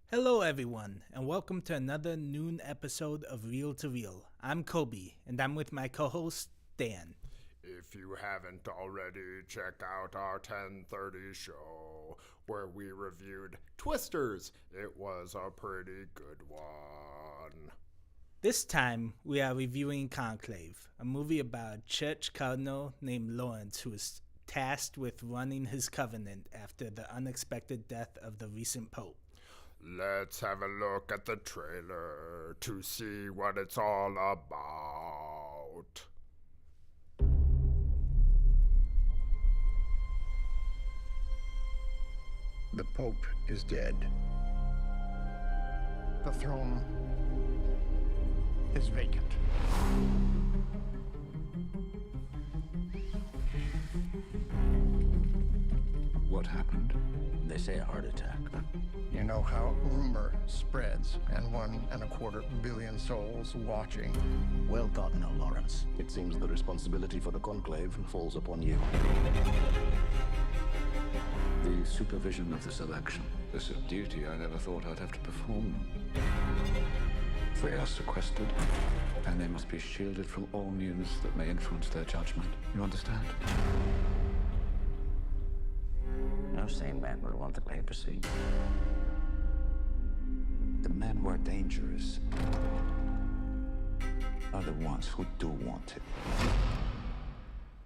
Hello, everyone, and welcome to another noon episode of Reel to Reel. I'm Kobe, and I'm with my co host, Dan. If you haven't already, check out our 10:30 show where we reviewed Twisters. It was a pretty good one. This time, we are reviewing Conclave, a movie about a church cardinal named Lawrence who is tasked with running his covenant after the unexpected death of the recent pope. Let's have a look at the trailer to see what it's all about. The Pope is dead. The throne is vacant. What happened? They say a heart attack. You know how rumor spreads, and 1.25 billion souls watching. Well gotten, O Lawrence. It seems the responsibility for the Conclave falls upon you. The supervision of this election. This is a duty I never thought I'd have to perform. They are sequestered, and they must be shielded from all news that may influence their judgment. You understand? No sane man would want the papacy. The men who are dangerous are the ones who do want it.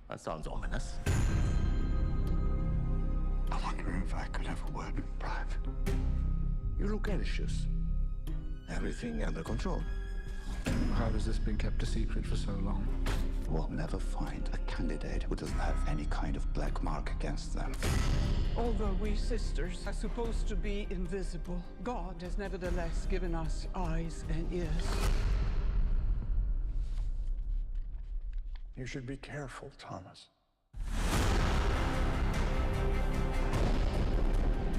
That sounds ominous. I wonder if I could have a word in private. You look anxious. Everything under control. How has this been kept a secret for so long? We'll never find a candidate who doesn't have any kind of black mark against them. Although we sisters are supposed to be invisible, God has nevertheless given us eyes and ears. You should be careful, Thomas.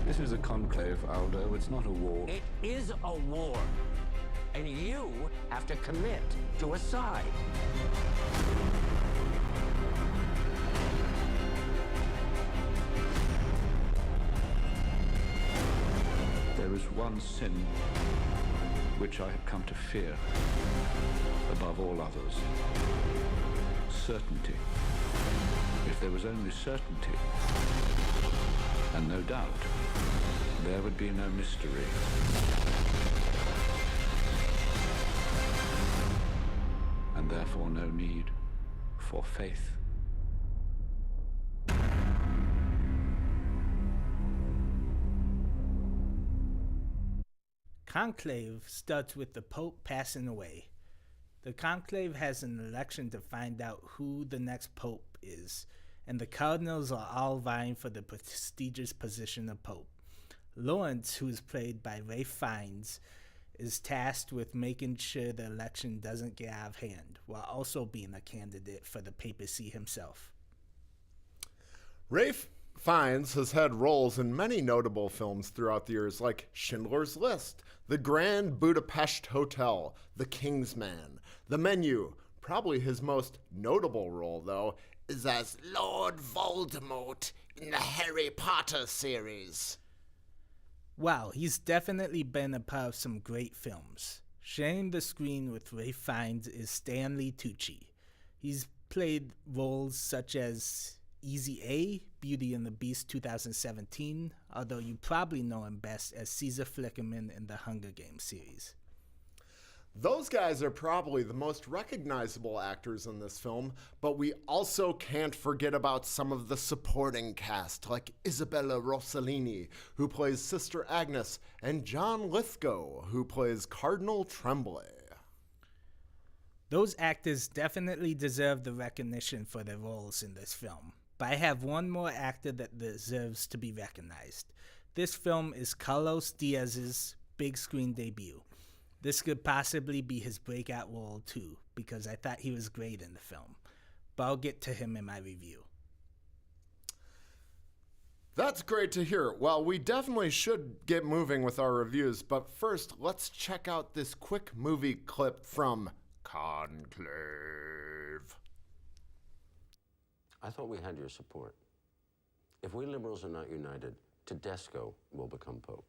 This is a conclave, Aldo. It's not a war. It is a war. And you have to commit to a side. There is one sin which I have come to fear above all others. Certainty. If there was only certainty and no doubt, there would be no mystery. And therefore no need for faith. Conclave starts with the Pope passing away. The Conclave has an election to find out who the next Pope is, and the cardinals are all vying for the prestigious position of Pope. Lawrence, who is played by Ralph Fiennes, is tasked with making sure the election doesn't get out of hand, while also being a candidate for the papacy himself. Ralph Fiennes has had roles in many notable films throughout the years, like Schindler's List, The Grand Budapest Hotel, The King's Man, The Menu. Probably his most notable role, though, is as Lord Voldemort in the Harry Potter series. Wow, he's definitely been a part of some great films. Sharing the screen with Ralph Fiennes is Stanley Tucci. He's played roles such as Easy A, Beauty and the Beast 2017, although you probably know him best as Caesar Flickerman in the Hunger Games series. Those guys are probably the most recognizable actors in this film, but we also can't forget about some of the supporting cast, like Isabella Rossellini, who plays Sister Agnes, and John Lithgow, who plays Cardinal Tremblay. Those actors definitely deserve the recognition for their roles in this film, but I have one more actor that deserves to be recognized. This film is Carlos Diaz's big screen debut. This could possibly be his breakout role too, because I thought he was great in the film. But I'll get to him in my review. That's great to hear. Well, we definitely should get moving with our reviews, but first, let's check out this quick movie clip from Conclave. I thought we had your support. If we liberals are not united, Tedesco will become Pope.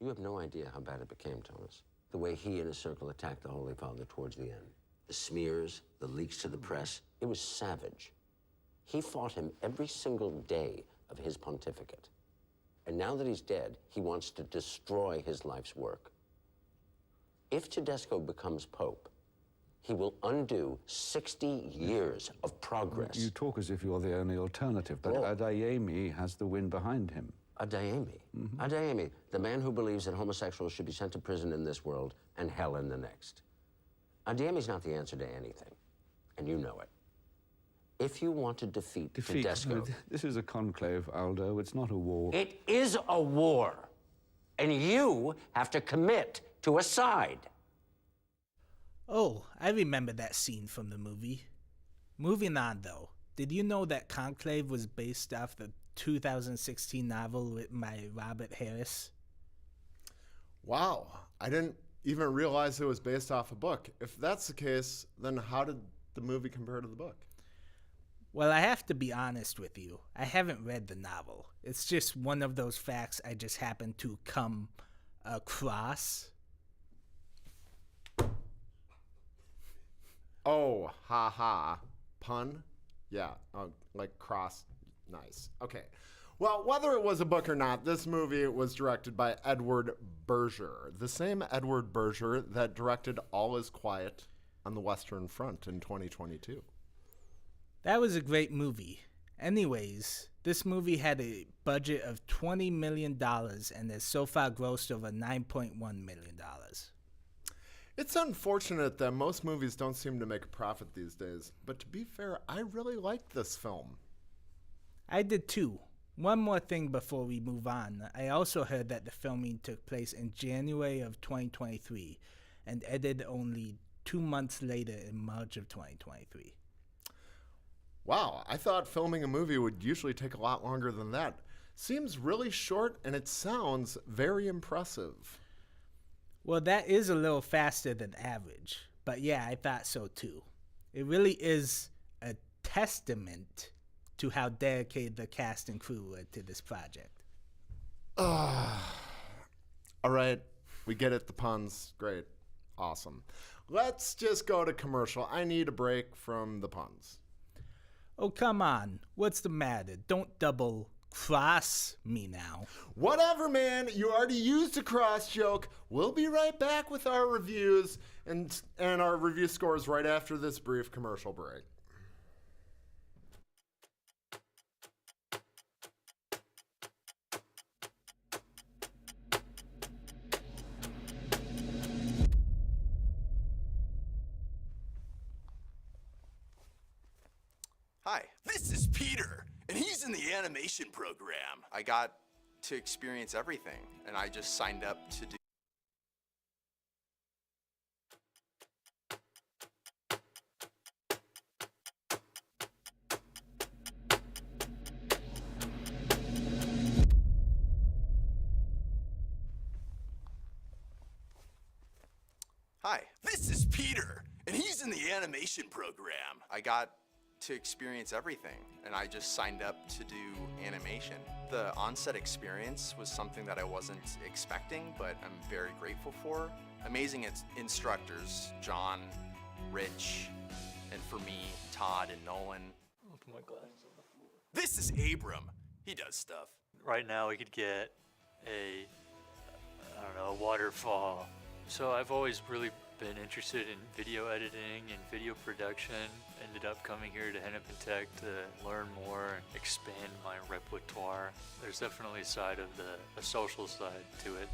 You have no idea how bad it became, Thomas. The way he and his circle attacked the Holy Father towards the end. The smears, the leaks to the press, it was savage. He fought him every single day of his pontificate. And now that he's dead, he wants to destroy his life's work. If Tedesco becomes Pope, he will undo 60 years of progress. You talk as if you're the only alternative, but Adeyemi has the wind behind him. Adeyemi. Adeyemi, the man who believes that homosexuals should be sent to prison in this world and hell in the next. Adeyemi's not the answer to anything, and you know it. If you want to defeat Tedesco... This is a conclave, Aldo. It's not a war. It is a war, and you have to commit to a side. Oh, I remember that scene from the movie. Moving on, though. Did you know that Conclave was based off the 2016 novel written by Robert Harris? Wow, I didn't even realize it was based off a book. If that's the case, then how did the movie compare to the book? Well, I have to be honest with you. I haven't read the novel. It's just one of those facts I just happened to come across. Oh, ha ha. Pun? Yeah, like cross. Nice. Okay. Well, whether it was a book or not, this movie was directed by Edward Berger, the same Edward Berger that directed All Is Quiet on the Western Front in 2022. That was a great movie. Anyways, this movie had a budget of $20 million and has so far grossed over $9.1 million. It's unfortunate that most movies don't seem to make a profit these days, but to be fair, I really liked this film. I did too. One more thing before we move on. I also heard that the filming took place in January of 2023 and edited only 2 months later in March of 2023. Wow, I thought filming a movie would usually take a lot longer than that. Seems really short and it sounds very impressive. Well, that is a little faster than average, but yeah, I thought so too. It really is a testament to how dedicated the cast and crew were to this project. All right, we get it, the puns. Great. Awesome. Let's just go to commercial. I need a break from the puns. Oh, come on. What's the matter? Don't double cross me now. Whatever, man. You already used a cross joke. We'll be right back with our reviews and our review scores right after this brief commercial break. Hi, this is Peter, and he's in the animation program. I got to experience everything, and I just signed up to do. Hi, this is Peter, and he's in the animation program. I got to experience everything, and I just signed up to do animation. The on-set experience was something that I wasn't expecting, but I'm very grateful for. Amazing instructors, John, Rich, and for me, Todd and Nolan. I'll put my glasses on the floor. This is Abram. He does stuff. Right now we could get a waterfall. So I've always really been interested in video editing and video production. Ended up coming here to Hennepin Tech to learn more and expand my repertoire. There's definitely a side of a social side to it.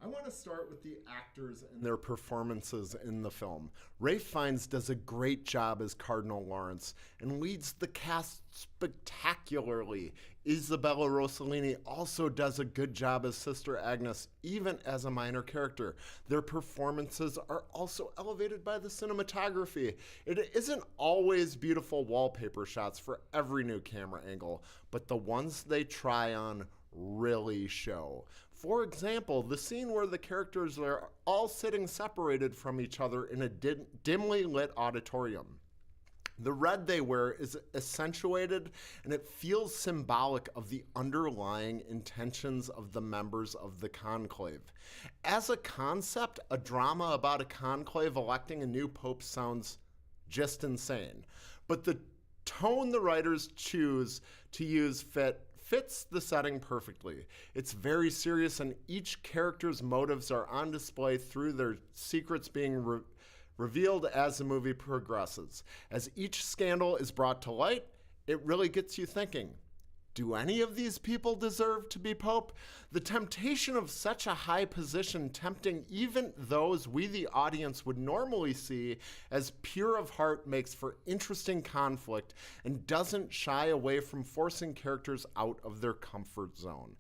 I want to start with the actors and their performances in the film. Ralph Fiennes does a great job as Cardinal Lawrence and leads the cast spectacularly. Isabella Rossellini also does a good job as Sister Agnes, even as a minor character. Their performances are also elevated by the cinematography. It isn't always beautiful wallpaper shots for every new camera angle, but the ones they try on really show. For example, the scene where the characters are all sitting separated from each other in a dimly lit auditorium. The red they wear is accentuated, and it feels symbolic of the underlying intentions of the members of the conclave. As a concept, a drama about a conclave electing a new pope sounds just insane. But the tone the writers choose to use fits the setting perfectly. It's very serious, and each character's motives are on display through their secrets being revealed as the movie progresses. As each scandal is brought to light, it really gets you thinking, do any of these people deserve to be pope? The temptation of such a high position, tempting even those we the audience would normally see as pure of heart, makes for interesting conflict and doesn't shy away from forcing characters out of their comfort zone.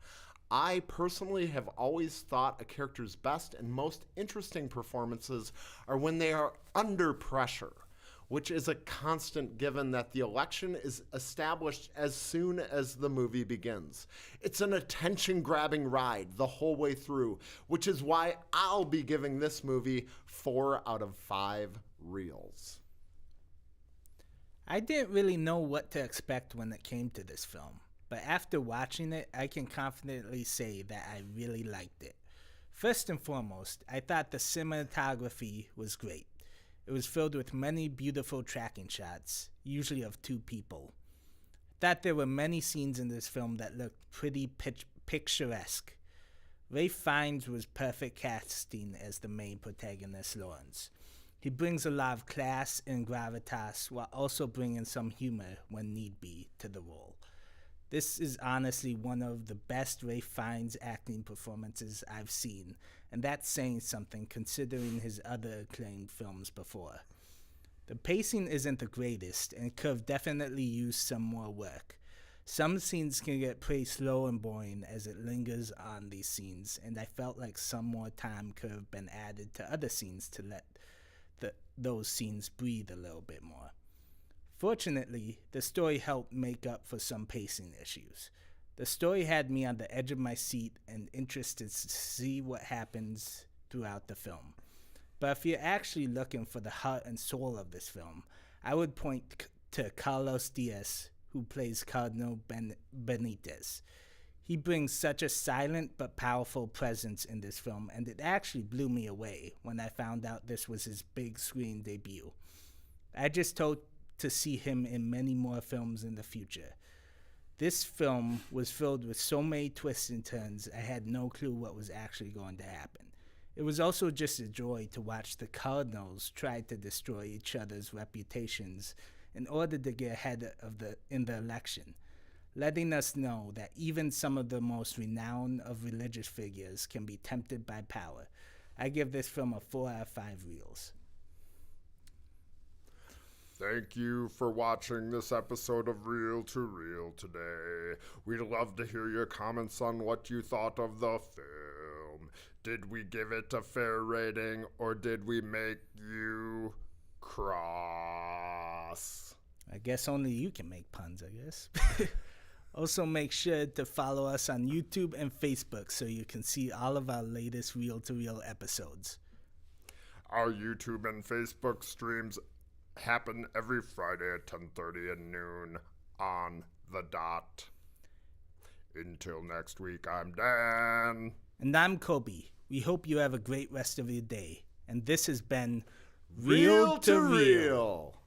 I personally have always thought a character's best and most interesting performances are when they are under pressure, which is a constant given that the election is established as soon as the movie begins. It's an attention-grabbing ride the whole way through, which is why I'll be giving this movie 4 out of 5 reels. I didn't really know what to expect when it came to this film, but after watching it, I can confidently say that I really liked it. First and foremost, I thought the cinematography was great. It was filled with many beautiful tracking shots, usually of 2 people. I thought there were many scenes in this film that looked pretty picturesque. Ralph Fiennes was perfect casting as the main protagonist, Lawrence. He brings a lot of class and gravitas while also bringing some humor when need be to the role. This is honestly one of the best Ralph Fiennes acting performances I've seen, and that's saying something considering his other acclaimed films before. The pacing isn't the greatest, and could have definitely used some more work. Some scenes can get pretty slow and boring as it lingers on these scenes, and I felt like some more time could have been added to other scenes to let those scenes breathe a little bit more. Fortunately, the story helped make up for some pacing issues. The story had me on the edge of my seat and interested to see what happens throughout the film. But if you're actually looking for the heart and soul of this film, I would point to Carlos Diaz, who plays Cardinal Benitez. He brings such a silent but powerful presence in this film, and it actually blew me away when I found out this was his big screen debut. I just hope to see him in many more films in the future. This film was filled with so many twists and turns, I had no clue what was actually going to happen. It was also just a joy to watch the Cardinals try to destroy each other's reputations in order to get ahead in the election, letting us know that even some of the most renowned of religious figures can be tempted by power. I give this film a 4 out of 5 reels. Thank you for watching this episode of Reel to Reel today. We'd love to hear your comments on what you thought of the film. Did we give it a fair rating, or did we make you cross? I guess only you can make puns, I guess. Also, make sure to follow us on YouTube and Facebook so you can see all of our latest Reel to Reel episodes. Our YouTube and Facebook streams happen every Friday at 10:30 and noon on the dot. Until next week, I'm Dan. And I'm Kobe. We hope you have a great rest of your day. And this has been Reel to Reel.